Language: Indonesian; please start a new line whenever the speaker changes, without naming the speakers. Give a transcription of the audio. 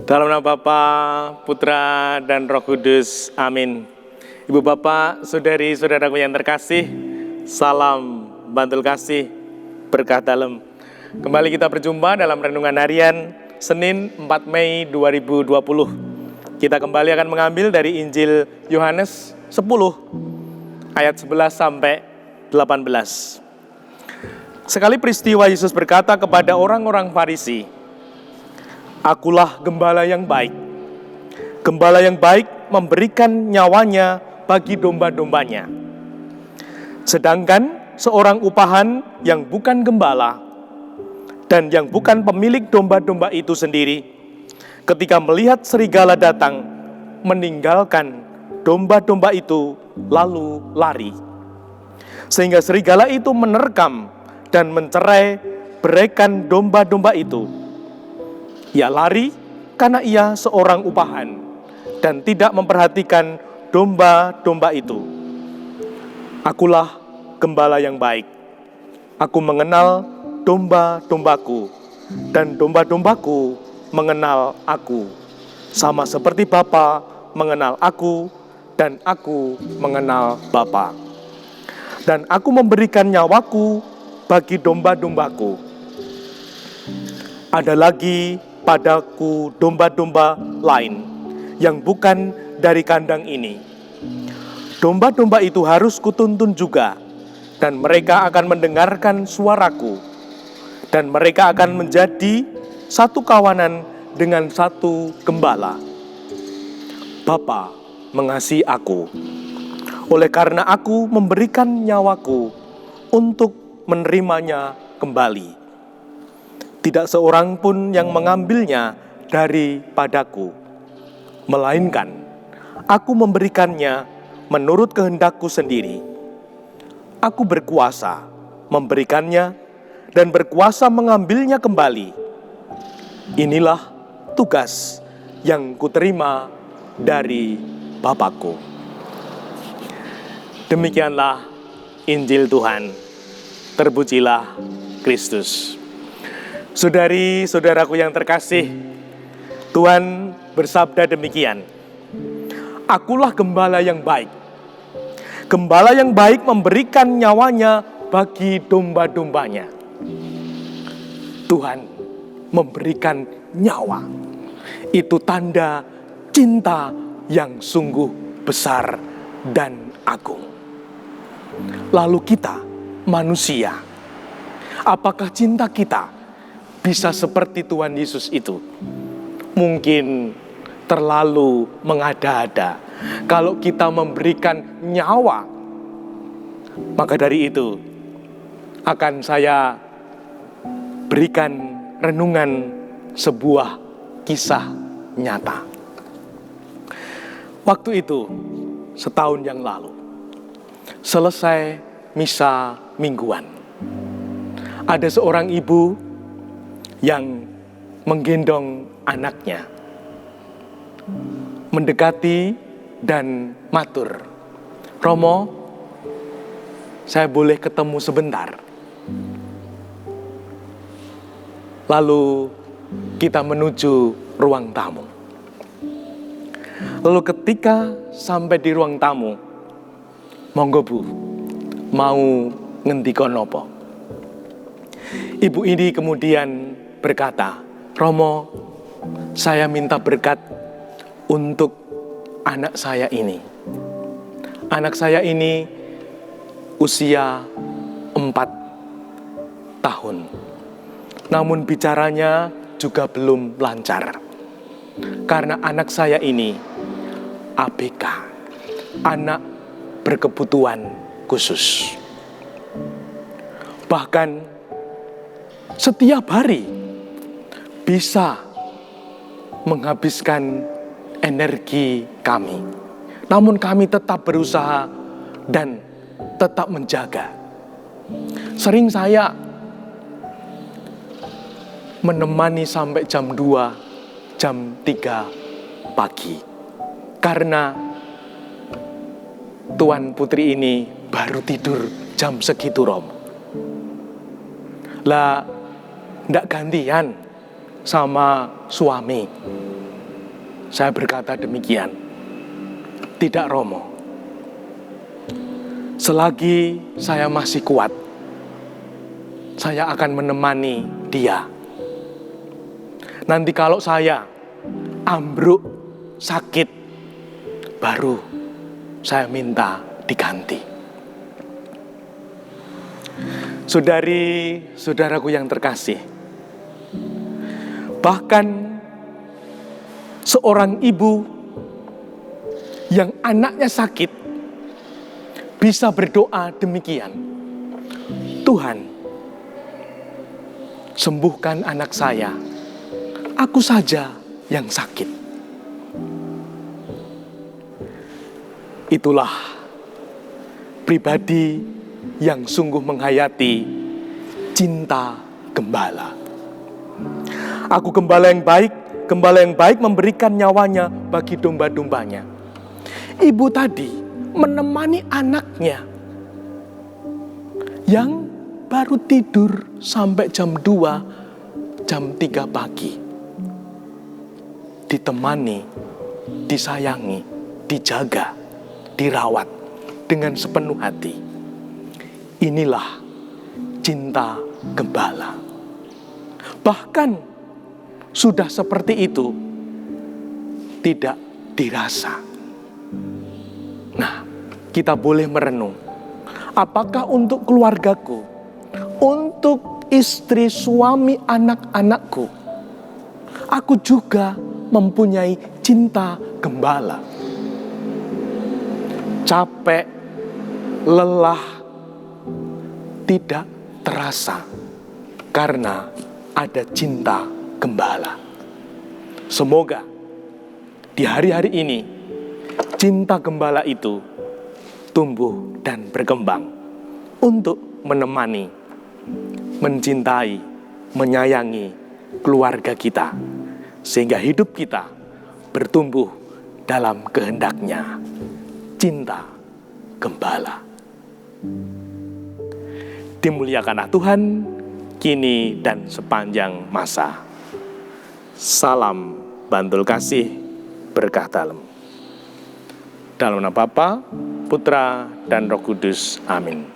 Dalam nama Bapa, Putra, dan Roh Kudus. Amin. Ibu bapak, saudari-saudaraku yang terkasih, salam bantul kasih, berkah dalam. Kembali kita berjumpa dalam renungan harian Senin 4 Mei 2020. Kita kembali akan mengambil dari Injil Yohanes 10 ayat 11 sampai 18. Sekali peristiwa Yesus berkata kepada orang-orang Farisi, "Akulah gembala yang baik. Gembala yang baik memberikan nyawanya bagi domba-dombanya. Sedangkan seorang upahan yang bukan gembala dan yang bukan pemilik domba-domba itu sendiri, ketika melihat serigala datang, meninggalkan domba-domba itu lalu lari. Sehingga serigala itu menerkam dan mencerai beraikan domba-domba itu. Ia lari karena ia seorang upahan dan tidak memperhatikan domba-domba itu. Akulah gembala yang baik. Aku mengenal domba-dombaku dan domba-dombaku mengenal aku. Sama seperti Bapa mengenal aku dan aku mengenal Bapa. Dan aku memberikan nyawaku bagi domba-dombaku. Ada lagi padaku domba-domba lain yang bukan dari kandang ini. Domba-domba itu harus kutuntun juga, dan mereka akan mendengarkan suaraku, dan mereka akan menjadi satu kawanan dengan satu gembala. Bapa mengasihi aku, oleh karena aku memberikan nyawaku untuk menerimanya kembali. Tidak seorang pun yang mengambilnya daripadaku, melainkan aku memberikannya menurut kehendakku sendiri. Aku berkuasa memberikannya dan berkuasa mengambilnya kembali. Inilah tugas yang kuterima dari Bapakku." Demikianlah Injil Tuhan. Terpujilah Kristus. Saudari-saudaraku yang terkasih, Tuhan bersabda demikian, "Akulah gembala yang baik. Gembala yang baik memberikan nyawanya bagi domba-dombanya." Tuhan memberikan nyawa. Itu tanda cinta yang sungguh besar dan agung. Lalu kita, manusia, apakah cinta kita bisa seperti Tuhan Yesus itu? Mungkin terlalu mengada-ada kalau kita memberikan nyawa. Maka dari itu akan saya berikan renungan sebuah kisah nyata. Waktu itu, setahun yang lalu, selesai misa mingguan, ada seorang ibu yang menggendong anaknya, mendekati dan matur, "Romo, saya boleh ketemu sebentar?" Lalu kita menuju ruang tamu. Lalu ketika sampai di ruang tamu, "Monggo Bu, mau ngendikon nopo?" Ibu ini kemudian berkata, "Romo, saya minta berkat untuk anak saya ini. Anak saya ini usia 4 tahun. Namun bicaranya juga belum lancar. Karena anak saya ini ABK, anak berkebutuhan khusus. Bahkan setiap hari bisa menghabiskan energi kami. Namun kami tetap berusaha dan tetap menjaga. Sering saya menemani sampai jam 2, jam 3 pagi. Karena Tuan Putri ini baru tidur jam segitu, Rom. Lah, ndak gantian sama suami. saya berkata demikian. Tidak Romo. Selagi saya masih kuat, saya akan menemani dia. Nanti kalau saya ambruk, sakit, baru saya minta diganti. Saudari-saudaraku yang terkasih, bahkan seorang ibu yang anaknya sakit bisa berdoa demikian. Tuhan, sembuhkan anak saya. Aku saja yang sakit. Itulah pribadi yang sungguh menghayati cinta gembala. Aku gembala yang baik memberikan nyawanya bagi domba-dombanya. Ibu tadi menemani anaknya yang baru tidur sampai jam 2, jam 3 pagi. Ditemani, disayangi, dijaga, dirawat dengan sepenuh hati. Inilah cinta gembala. Bahkan sudah seperti itu tidak dirasa. Nah, kita boleh merenung. Apakah untuk keluargaku, untuk istri, suami, anak-anakku, aku juga mempunyai cinta gembala. Capek, lelah, tidak terasa karena ada cinta gembala. Semoga di hari-hari ini cinta gembala itu tumbuh dan berkembang untuk menemani, mencintai, menyayangi keluarga kita, sehingga hidup kita bertumbuh dalam kehendak-Nya. Cinta gembala. Dimuliakanlah Tuhan, kini dan sepanjang masa. Salam Bantul Kasih, berkah dalem. Dalam nama Bapa, Putra, dan Roh Kudus. Amin.